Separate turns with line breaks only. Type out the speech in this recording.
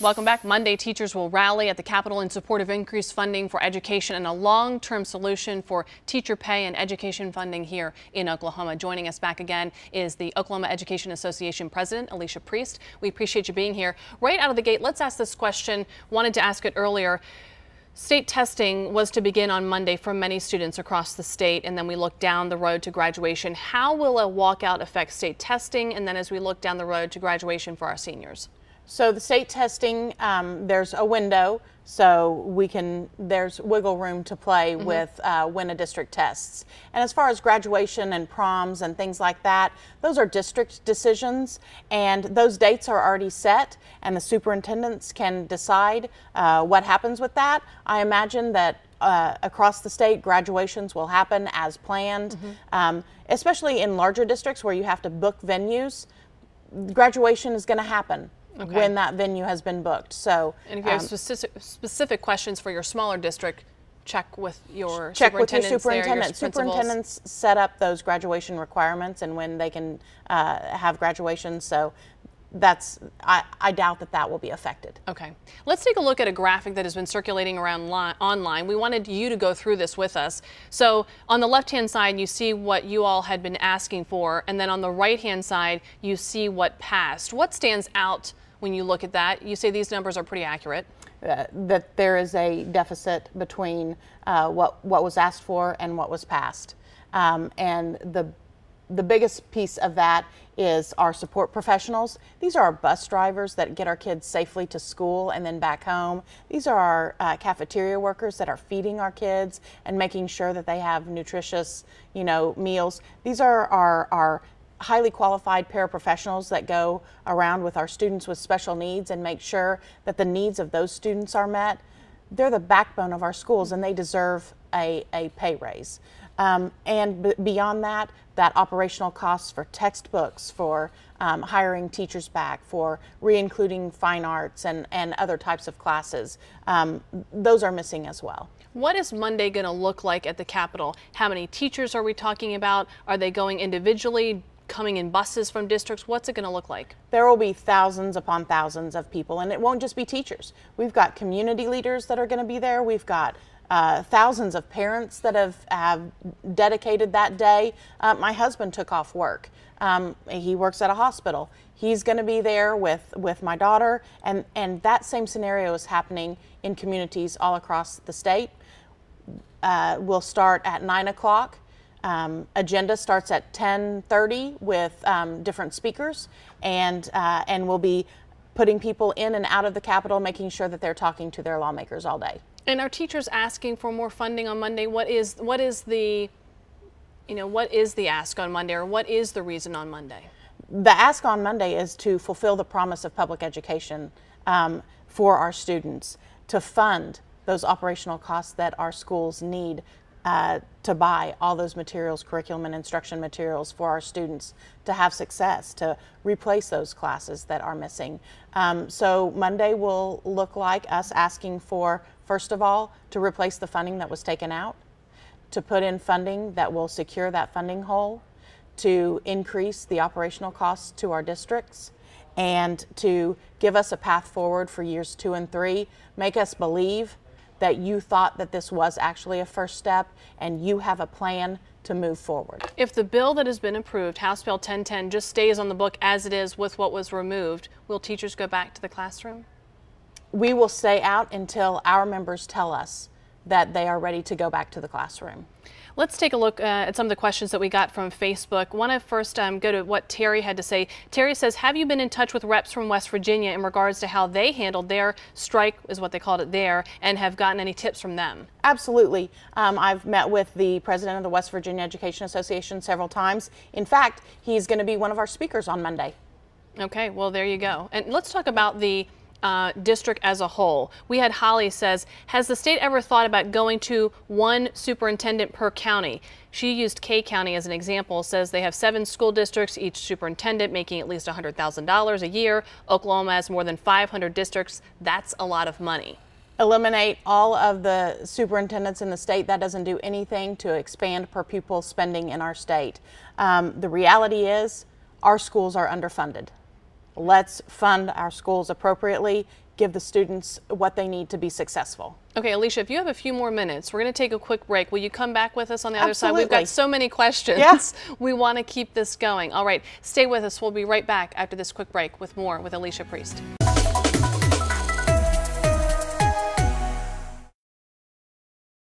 Welcome back. Monday, teachers will rally at the Capitol in support of increased funding for education and a long-term solution for teacher pay and education funding here in Oklahoma. Joining us back again is the Oklahoma Education Association President, Alicia Priest. We appreciate you being here. Right out of the gate, let's ask this question. Wanted to ask it earlier. State testing was to begin on Monday for many students across the state, and then we look down the road to graduation. How will a walkout affect state testing, and then as we look down the road to graduation for our seniors?
So the state testing, there's a window, so there's wiggle room to play with when a district tests. And as far as graduation and proms and things like that, those are district decisions, and those dates are already set, and the superintendents can decide what happens with that. I imagine that across the state, graduations will happen as planned, especially in larger districts where you have to book graduation is going to happen. Okay. When that venue has been booked. So,
and if you have specific questions for your smaller district, check with your superintendents.
Superintendents set up those graduation requirements and when they can have graduation. So that's I doubt that will be affected.
Okay, let's take a look at a graphic that has been circulating around online. We wanted you to go through this with us. So on the left-hand side, you see what you all had been asking for, and then on the right-hand side, you see what passed. What stands out when you look at that? You say these numbers are pretty accurate.
That there is a deficit between what was asked for and what was passed, and the biggest piece of that is our support professionals. These are our bus drivers that get our kids safely to school and then back home. These are our cafeteria workers that are feeding our kids and making sure that they have nutritious, meals. These are our highly qualified paraprofessionals that go around with our students with special needs and make sure that the needs of those students are met. They're the backbone of our schools, and they deserve a pay raise. And beyond that operational costs for textbooks, for hiring teachers back, for re-including fine arts and other types of classes, those are missing as well.
What is Monday going to look like at the Capitol? How many teachers are we talking about? Are they going individually, coming in buses from districts? What's it going to look like?
There will be thousands upon thousands of people, and it won't just be teachers. We've got community leaders that are going to be there. We've got thousands of parents that have dedicated that day. My husband took off work. He works at a hospital. He's going to be there with my daughter, and that same scenario is happening in communities all across the state. We'll start at 9 o'clock. Agenda starts at 10:30 with different speakers, and we'll be putting people in and out of the Capitol, making sure that they're talking to their lawmakers all day.
And are teachers asking for more funding on Monday? What is the ask on Monday, or what is the reason on Monday?
The ask on Monday is to fulfill the promise of public education for our students, to fund those operational costs that our schools need to buy all those materials, curriculum and instruction materials for our students to have success, to replace those classes that are missing. So Monday will look like us asking for, first of all, to replace the funding that was taken out, to put in funding that will secure that funding hole, to increase the operational costs to our districts, and to give us a path forward for years 2 and 3, make us believe that you thought that this was actually a first step and you have a plan to move forward.
If the bill that has been approved, House Bill 1010, just stays on the book as it is with what was removed, will teachers go back to the classroom?
We will stay out until our members tell us that they are ready to go back to the classroom.
Let's take a look at some of the questions that we got from Facebook. I want to first go to what Terry had to say. Terry says, have you been in touch with reps from West Virginia in regards to how they handled their strike, is what they called it there, and have gotten any tips from them?
Absolutely. I've met with the president of the West Virginia Education Association several times. In fact, he's going to be one of our speakers on Monday.
Okay, well, there you go. And let's talk about the district as a whole. We had Holly says, has the state ever thought about going to one superintendent per county? She used K County as an example, says they have 7 school districts, each superintendent making at least $100,000 a year. Oklahoma has more than 500 districts. That's a lot of money.
Eliminate all of the superintendents in the state. That doesn't do anything to expand per pupil spending in our state. The reality is our schools are underfunded. Let's fund our schools appropriately, give the students what they need to be successful.
Okay, Alicia, if you have a few more minutes, we're going to take a quick break. Will you come back with us on the other side?
Absolutely.
We've got so many questions.
Yes.
We want to keep this going. All right, stay with us. We'll be right back after this quick break with more with Alicia Priest.